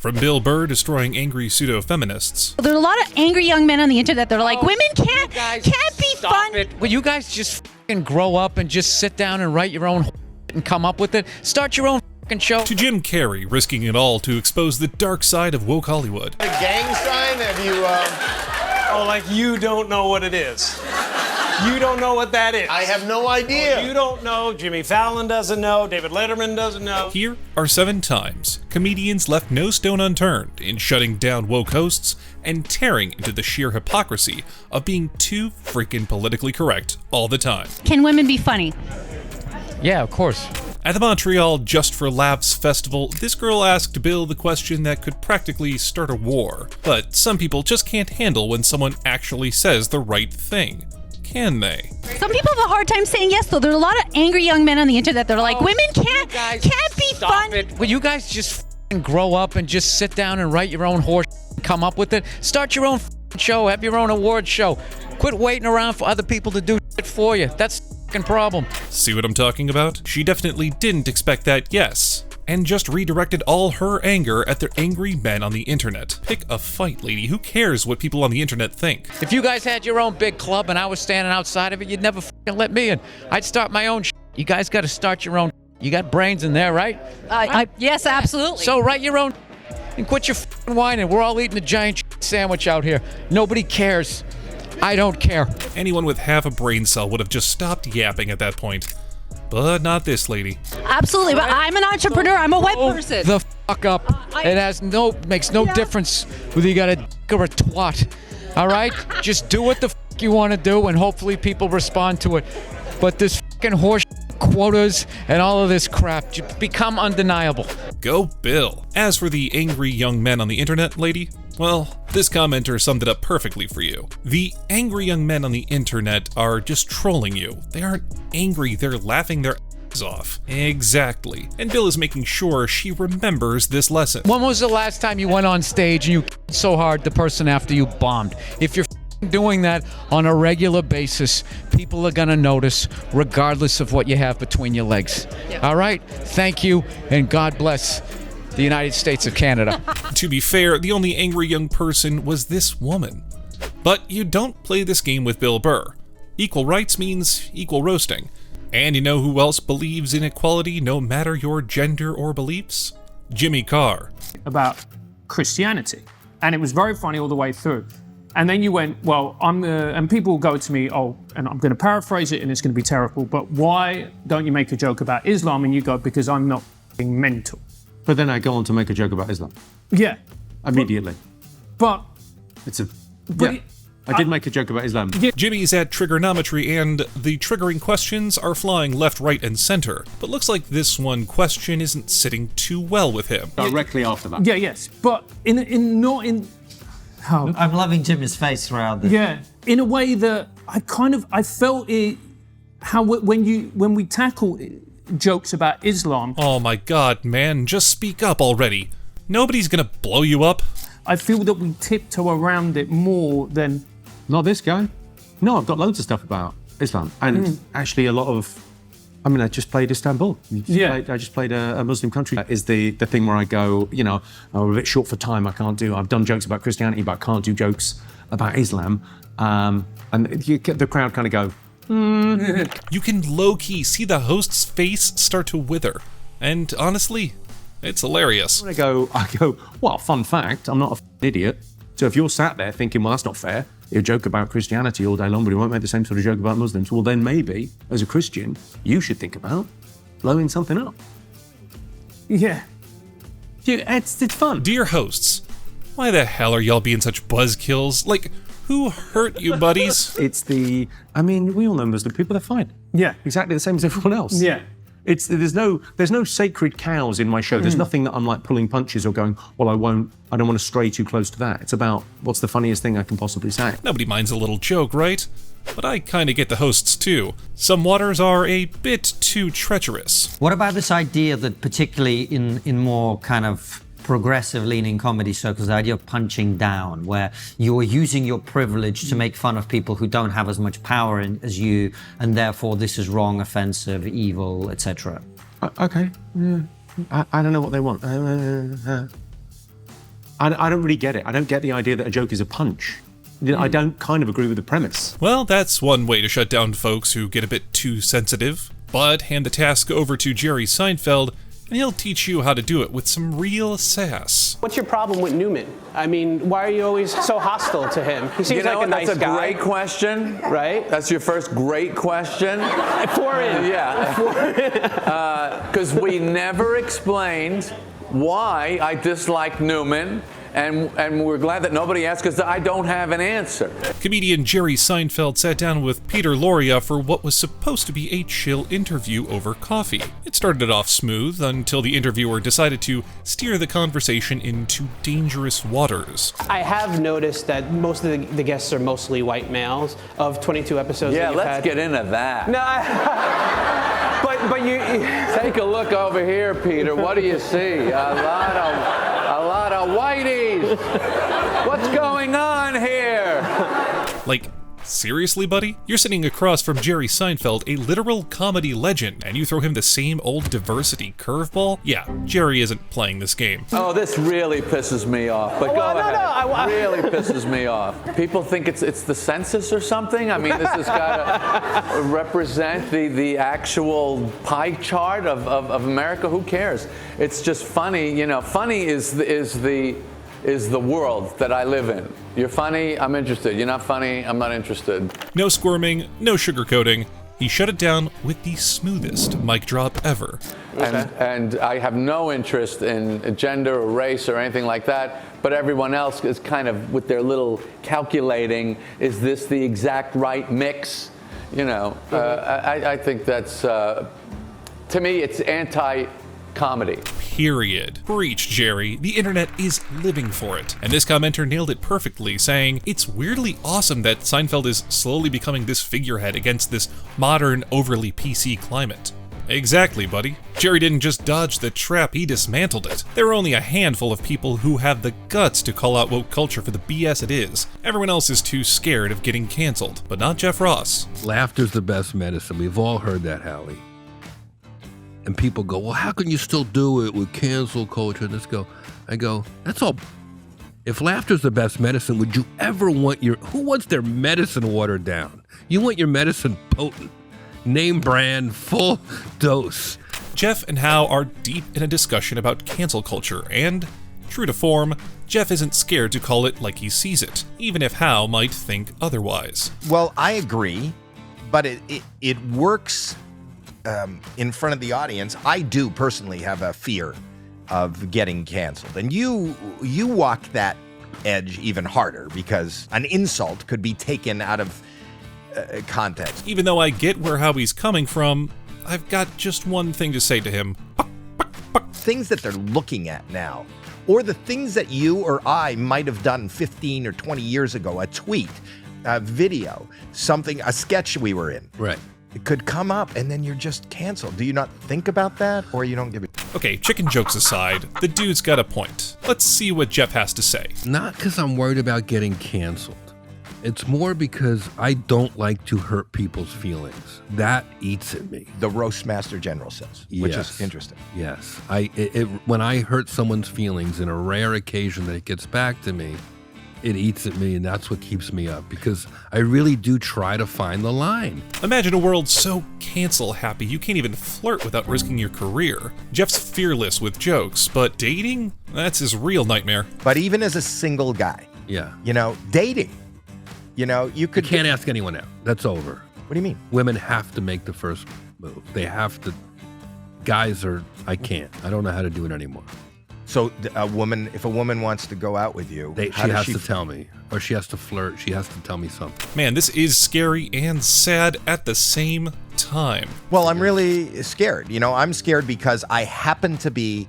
From Bill Burr destroying angry pseudo-feminists. There's a lot of angry young men on the internet that are like, women can't be fun. Will you guys just fucking grow up and just sit down and write your own and come up with it? Start your own fucking show. To Jim Carrey risking it all to expose the dark side of woke Hollywood. A gang sign? Have you, Oh, like you don't know what it is. You don't know what that is. I have no idea. You don't know. Jimmy Fallon doesn't know. David Letterman doesn't know. Here are 7 times comedians left no stone unturned in shutting down woke hosts and tearing into the sheer hypocrisy of being too freaking politically correct all the time. Can women be funny? Yeah, of course. At the Montreal Just for Laughs festival, this girl asked Bill the question that could practically start a war. But some people just can't handle when someone actually says the right thing. Can they? Some people have a hard time saying yes, though. There's a lot of angry young men on the internet that are like, women can't be fun. Will you guys just fucking grow up and just sit down and write your own horse and come up with it? Start your own show. Have your own award show. Quit waiting around for other people to do shit for you. That's the fucking problem. See what I'm talking about? She definitely didn't expect that yes, and just redirected all her anger at the angry men on the internet. Pick a fight, lady. Who cares what people on the internet think? If you guys had your own big club and I was standing outside of it, you'd never fucking let me in. I'd start my own shit. You guys got to start your own. You got brains in there, right? Yes, absolutely. So write your own and quit your fucking whining. We're all eating a giant sandwich out here. Nobody cares. I don't care. Anyone with half a brain cell would have just stopped yapping at that point. But not this lady. Absolutely, but I'm an entrepreneur. I'm a web person. The fuck up. It makes no difference whether you got a dick or a twat. All right? Just do what the fuck you want to do, and hopefully people respond to it. But this fucking horse quotas and all of this crap become undeniable. Go Bill. As for the angry young men on the internet, lady, well, this commenter summed it up perfectly for you. The angry young men on the internet are just trolling you. They aren't angry, they're laughing their asses off. Exactly. And Bill is making sure she remembers this lesson. When was the last time you went on stage and you so hard the person after you bombed? If you're doing that on a regular basis, people are gonna notice regardless of what you have between your legs. All right? Thank you, and God bless the United States of Canada. To be fair, the only angry young person was this woman. But you don't play this game with Bill Burr. Equal rights means equal roasting. And you know who else believes in equality no matter your gender or beliefs? Jimmy Carr. About Christianity. And it was very funny all the way through. And then you went, well, and people go to me, oh, and I'm going to paraphrase it and it's going to be terrible, but why don't you make a joke about Islam? And you go, because I'm not being mental. But then I go on to make a joke about Islam. Yeah. Immediately. But I did make a joke about Islam. Yeah. Jimmy's at trigonometry and the triggering questions are flying left, right, and center. But looks like this one question isn't sitting too well with him. Directly after that. Yeah, yes. But I'm loving Jimmy's face throughout this. Yeah. In a way that I felt it, when we tackle jokes about Islam. Oh my god, man, just speak up already. Nobody's gonna blow you up. I feel that we tiptoe around it more than... Not this guy. No, I've got loads of stuff about Islam. And actually a lot of... I just played Istanbul. I just played a Muslim country. That is the thing where I go, I'm a bit short for time, I've done jokes about Christianity, but I can't do jokes about Islam. And the crowd kind of go, You can low-key see the host's face start to wither. And honestly, it's hilarious. I go, well, fun fact, I'm not an idiot. So if you're sat there thinking, well, that's not fair, you joke about Christianity all day long, but you won't make the same sort of joke about Muslims. Well, then maybe, as a Christian, you should think about blowing something up. Yeah. It's fun. Dear hosts, why the hell are y'all being such buzzkills? Like, who hurt you, buddies? We all know Muslim people, they're fine. Yeah. Exactly the same as everyone else. Yeah. There's no sacred cows in my show. There's nothing that I'm like pulling punches or going, well, I don't want to stray too close to that. It's about what's the funniest thing I can possibly say. Nobody minds a little joke, right? But I kind of get the hosts too. Some waters are a bit too treacherous. What about this idea that particularly in more kind of progressive leaning comedy circles, the idea of punching down, where you're using your privilege to make fun of people who don't have as much power as you, and therefore this is wrong, offensive, evil, etc. Okay. Yeah. I don't know what they want. I don't really get it. I don't get the idea that a joke is a punch. I don't kind of agree with the premise. Well, that's one way to shut down folks who get a bit too sensitive. But hand the task over to Jerry Seinfeld, and he'll teach you how to do it with some real sass. What's your problem with Newman? I mean, why are you always so hostile to him? He seems like a nice guy. That's a great question. Right? That's your first great question. Foreign. Yeah. Because we never explained why I dislike Newman. And we're glad that nobody asked because I don't have an answer. Comedian Jerry Seinfeld sat down with Peter Lorre for what was supposed to be a chill interview over coffee. It started off smooth until the interviewer decided to steer the conversation into dangerous waters. I have noticed that most of the guests are mostly white males of 22 episodes. Yeah, that let's get into that. No, but you take a look over here, Peter. What do you see? A lot of whiteys. What's going on here? Like, seriously, buddy? You're sitting across from Jerry Seinfeld, a literal comedy legend, and you throw him the same old diversity curveball? Yeah, Jerry isn't playing this game. Oh, this really pisses me off. But go ahead. It really pisses me off. People think it's the census or something. I mean, this has got to represent the actual pie chart of America. Who cares? It's just funny. You know, funny is the world that I live in. You're funny, I'm interested. You're not funny, I'm not interested. No squirming, no sugarcoating. He shut it down with the smoothest mic drop ever. And I have no interest in gender or race or anything like that, but everyone else is kind of with their little calculating, is this the exact right mix? You know, I think that's, to me, it's anti-comedy. Period. Preach, Jerry. The internet is living for it. And this commenter nailed it perfectly, saying, it's weirdly awesome that Seinfeld is slowly becoming this figurehead against this modern, overly PC climate. Exactly, buddy. Jerry didn't just dodge the trap, he dismantled it. There are only a handful of people who have the guts to call out woke culture for the BS it is. Everyone else is too scared of getting canceled, but not Jeff Ross. Laughter's the best medicine. We've all heard that, Howie. And people go, well, how can you still do it with cancel culture? I go, that's all. If laughter's the best medicine, would you ever want who wants their medicine watered down? You want your medicine potent, name brand, full dose. Jeff and Hal are deep in a discussion about cancel culture, and, true to form, Jeff isn't scared to call it like he sees it, even if Hal might think otherwise. Well, I agree, but it works in front of the audience. I do personally have a fear of getting canceled, and you walk that edge even harder because an insult could be taken out of context. Even though I get where Howie's coming from, I've got just one thing to say to him. Things that they're looking at now, or the things that you or I might have done 15 or 20 years ago, a tweet, a video, something, a sketch we were in. Right. It could come up and then you're just canceled. Do you not think about that, or you don't give it? Okay, chicken jokes aside, the dude's got a point. Let's see what Jeff has to say. Not because I'm worried about getting canceled. It's more because I don't like to hurt people's feelings. That eats at me. The roast master general says, which is interesting. Yes. When I hurt someone's feelings, in a rare occasion that it gets back to me, it eats at me, and that's what keeps me up, because I really do try to find the line. Imagine a world so cancel happy you can't even flirt without risking your career. Jeff's fearless with jokes, but dating? That's his real nightmare. But even as a single guy, dating, you can't ask anyone out. That's over. What do you mean? Women have to make the first move. They have to. Guys I can't. I don't know how to do it anymore. So if a woman wants to go out with you, she has to tell me, or she has to flirt. She has to tell me something. Man, this is scary and sad at the same time. Well, I'm really scared. I'm scared because I happen to be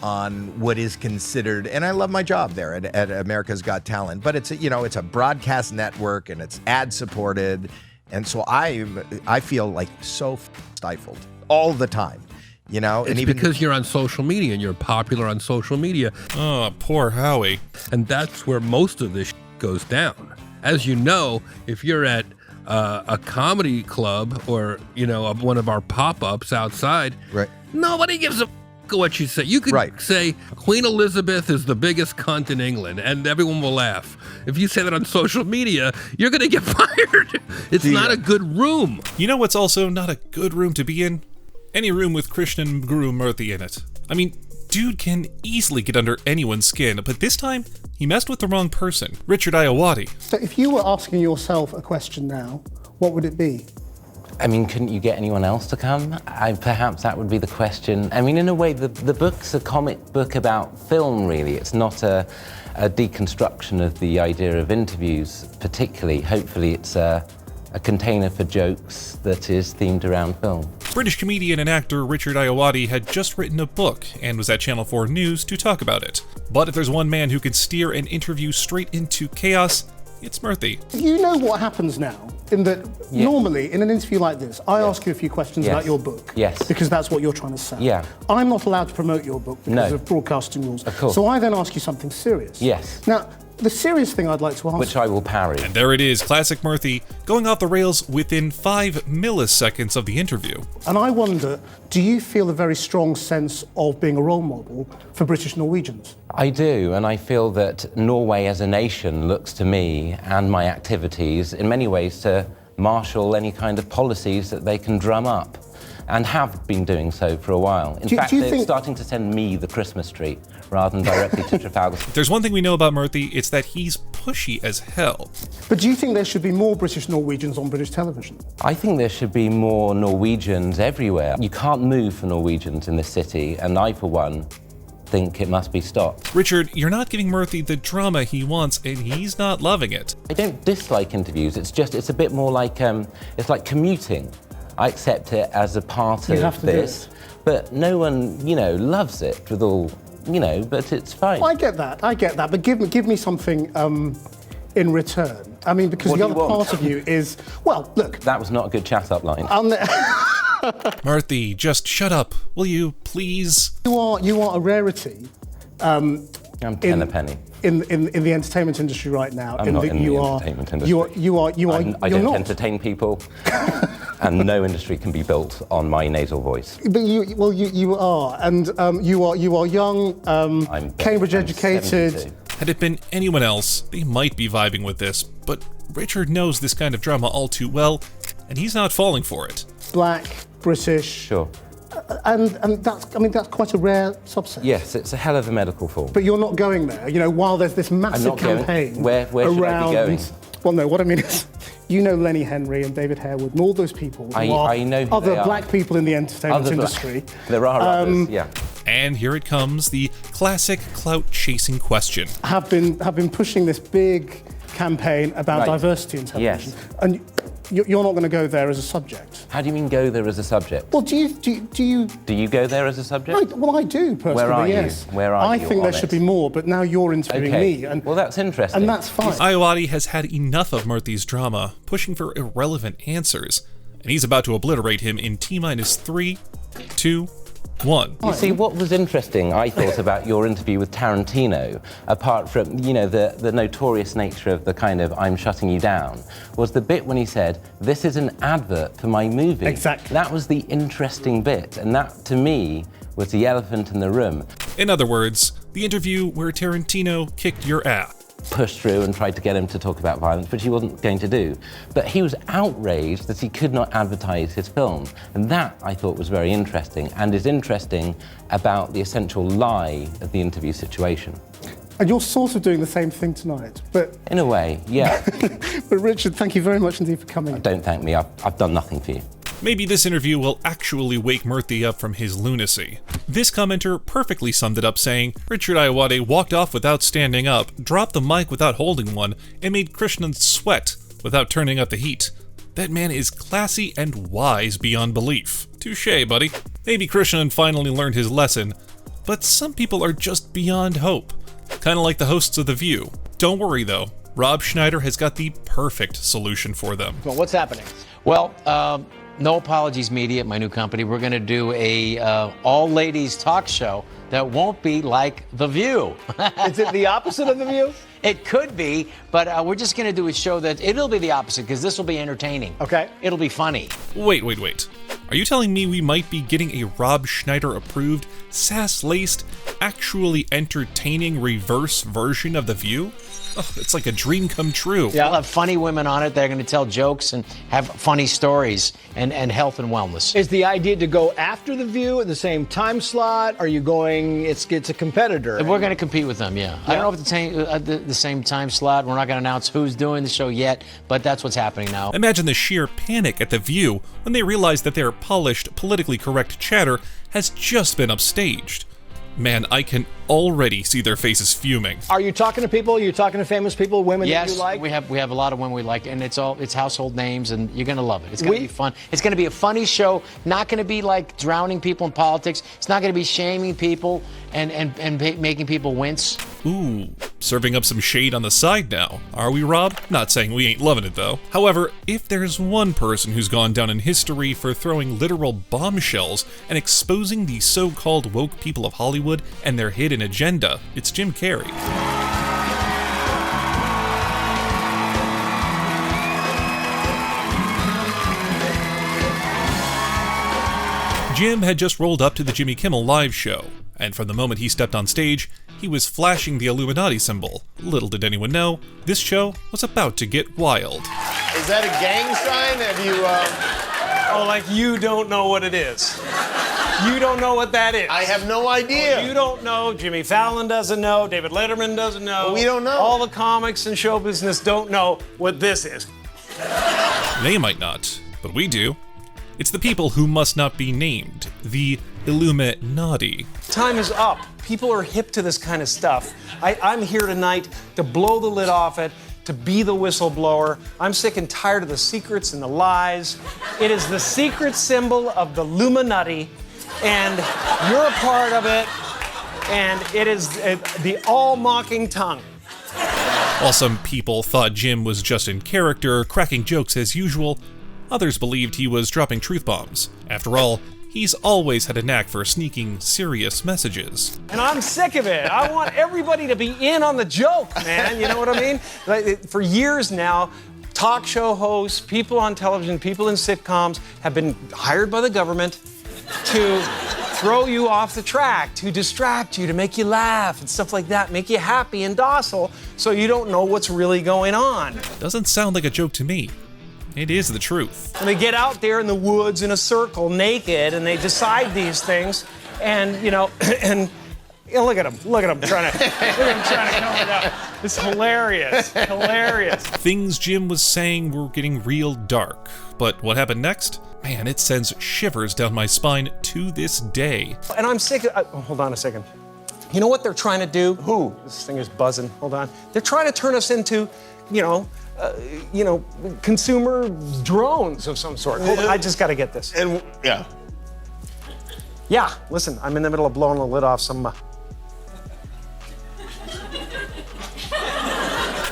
on what is considered, and I love my job there at America's Got Talent, but it's a broadcast network and it's ad supported, and so I feel like so stifled all the time. It's and even because you're on social media and you're popular on social media. Oh, poor Howie. And that's where most of this goes down. As you know, if you're at a comedy club or, one of our pop-ups outside, right, nobody gives a what you say. You could say Queen Elizabeth is the biggest cunt in England, and everyone will laugh. If you say that on social media, you're going to get fired. It's not a good room. You know what's also not a good room to be in? Any room with Krishnan Guru Murthy in it. I mean, dude can easily get under anyone's skin, but this time, he messed with the wrong person, Richard Ayoade. So if you were asking yourself a question now, what would it be? I mean, couldn't you get anyone else to come? Perhaps that would be the question. I mean, in a way, the book's a comic book about film, really. It's not a deconstruction of the idea of interviews, particularly. Hopefully, it's a container for jokes that is themed around film. British comedian and actor Richard Ayoade had just written a book and was at Channel 4 News to talk about it. But if there's one man who can steer an interview straight into chaos, it's Murthy. You know what happens now, in that normally in an interview like this, I ask you a few questions about your book. Yes. Because that's what you're trying to sell. Yeah. I'm not allowed to promote your book because of broadcasting rules. Of course. So I then ask you something serious. Yes. Now, the serious thing I'd like to ask... Which I will parry. And there it is, classic Murthy, going off the rails within 5 milliseconds of the interview. And I wonder, do you feel a very strong sense of being a role model for British Norwegians? I do, and I feel that Norway as a nation looks to me and my activities in many ways to marshal any kind of policies that they can drum up, and have been doing so for a while. In fact, they're starting to send me the Christmas tree rather than directly to Trafalgar. If there's one thing we know about Murthy, it's that he's pushy as hell. But do you think there should be more British Norwegians on British television? I think there should be more Norwegians everywhere. You can't move for Norwegians in this city, and I, for one, think it must be stopped. Richard, you're not giving Murthy the drama he wants, and he's not loving it. I don't dislike interviews. it's a bit more like, it's like commuting. I accept it as a part of this, but no one, loves it with all, but it's fine. I get that, but give me something in return. I mean, because the other part of you is, well, look. That was not a good chat-up line. Murthy, just shut up, will you, please? You are a rarity. I'm 10 a penny. In the entertainment industry right now. I'm not in the entertainment industry. I don't entertain people. And no industry can be built on my nasal voice. But you are, and you are young, Cambridge educated. 72. Had it been anyone else, they might be vibing with this, but Richard knows this kind of drama all too well, and he's not falling for it. Black, British. Sure. And that's quite a rare subset. Yes, it's a hell of a medical form. But you're not going there, while there's this massive campaign. Where should I be going? Well, no, what I mean is, Lenny Henry and David Harewood and all those people who are I know who other they black are. people in the entertainment industry. There are others, yeah. And here it comes, the classic clout-chasing question. Have been pushing this big campaign about diversity in television. Yes. And you're not going to go there as a subject. How do you mean go there as a subject? Well, do you go there as a subject? Well, I do personally. Where are yes. you? Where are you? I think there should be more, but now you're interviewing me. And, well, that's interesting. And that's fine. Ayoade has had enough of Murthy's drama, pushing for irrelevant answers, and he's about to obliterate him in T-minus 3, 2, 1. You see, what was interesting, I thought, about your interview with Tarantino, apart from, the notorious nature of the kind of I'm shutting you down, was the bit when he said, this is an advert for my movie. Exactly. That was the interesting bit, and that, to me, was the elephant in the room. In other words, the interview where Tarantino kicked your ass. Pushed through and tried to get him to talk about violence, which he wasn't going to do. But he was outraged that he could not advertise his film. And that, I thought, was very interesting, and is interesting about the essential lie of the interview situation. And you're sort of doing the same thing tonight, but... In a way, yeah. But Richard, thank you very much indeed for coming. Don't thank me, I've done nothing for you. Maybe this interview will actually wake Murthy up from his lunacy. This commenter perfectly summed it up saying, Richard Ayoade walked off without standing up, dropped the mic without holding one, and made Krishnan sweat without turning up the heat. That man is classy and wise beyond belief. Touché, buddy. Maybe Krishnan finally learned his lesson, but some people are just beyond hope. Kinda like the hosts of The View. Don't worry though, Rob Schneider has got the perfect solution for them. Well, what's happening? Well, No Apologies Media, my new company, we're going to do a all-ladies talk show that won't be like The View. Is it the opposite of The View? It could be, but we're just going to do a show that it'll be the opposite because this will be entertaining. Okay. It'll be funny. Wait. Are you telling me we might be getting a Rob Schneider approved, sass-laced, actually entertaining reverse version of The View? Oh, it's like a dream come true. Yeah, I'll have funny women on it. They're going to tell jokes and have funny stories and health and wellness. Is the idea to go after The View at the same time slot? Are you going, it's a competitor? We're going to compete with them, yeah. I don't know if it's the same time slot. We're not going to announce who's doing the show yet, but that's what's happening now. Imagine the sheer panic at The View when they realize that their polished, politically correct chatter has just been upstaged. Man, I can already see their faces fuming. Are you talking to people? Are you talking to famous people, women that you like? Yes, we have a lot of women we like, and it's household names, and you're gonna love it. It's gonna be fun. It's gonna be a funny show. Not gonna be like drowning people in politics. It's not gonna be shaming people and making people wince. Ooh, serving up some shade on the side now. Are we, Rob? Not saying we ain't loving it though. However, if there's one person who's gone down in history for throwing literal bombshells and exposing the so-called woke people of Hollywood and their hidden agenda, it's Jim Carrey. Jim had just rolled up to the Jimmy Kimmel Live show, and from the moment he stepped on stage, he was flashing the Illuminati symbol. Little did anyone know, this show was about to get wild. Is that a gang sign? Have you, Oh, like you don't know what it is. You don't know what that is. I have no idea. Well, you don't know. Jimmy Fallon doesn't know. David Letterman doesn't know. Well, we don't know. All the comics and show business don't know what this is. They might not, but we do. It's the people who must not be named, the Illuminati. Time is up. People are hip to this kind of stuff. I'm here tonight to blow the lid off it, to be the whistleblower. I'm sick and tired of the secrets and the lies. It is the secret symbol of the Illuminati, and you're a part of it, and it is the all-mocking tongue. While some people thought Jim was just in character, cracking jokes as usual, others believed he was dropping truth bombs. After all, he's always had a knack for sneaking serious messages. And I'm sick of it. I want everybody to be in on the joke, man. You know what I mean? For years now, talk show hosts, people on television, people in sitcoms have been hired by the government to throw you off the track, to distract you, to make you laugh and stuff like that, make you happy and docile so you don't know what's really going on. Doesn't sound like a joke to me. It is the truth. And they get out there in the woods in a circle naked and they decide these things and, you know, and you know, look at him trying to come it up. It's hilarious, hilarious. Things Jim was saying were getting real dark, but what happened next? Man, it sends shivers down my spine to this day. And I'm sick of, hold on a second. You know what they're trying to do? Who? This thing is buzzing, hold on. They're trying to turn us into, consumer drones of some sort. Hold on, I just gotta get this. And Yeah, listen, I'm in the middle of blowing the lid off some...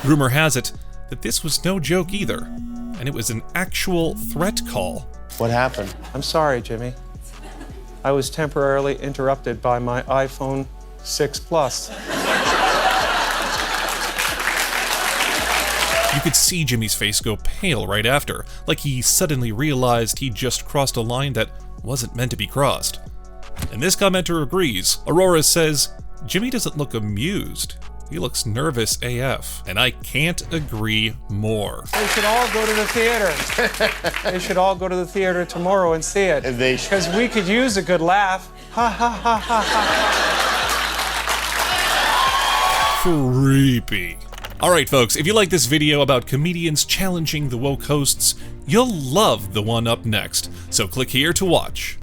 Rumor has it that this was no joke either, and it was an actual threat call. What happened? I'm sorry, Jimmy. I was temporarily interrupted by my iPhone 6 Plus. You could see Jimmy's face go pale right after, like he suddenly realized he'd just crossed a line that wasn't meant to be crossed. And this commenter agrees. Aurora says, Jimmy doesn't look amused. He looks nervous AF, and I can't agree more. They should all go to the theater. They should all go to the theater tomorrow and see it. Because we could use a good laugh. Ha ha ha ha ha. Creepy. Alright folks, if you like this video about comedians challenging the woke hosts, you'll love the one up next, so click here to watch.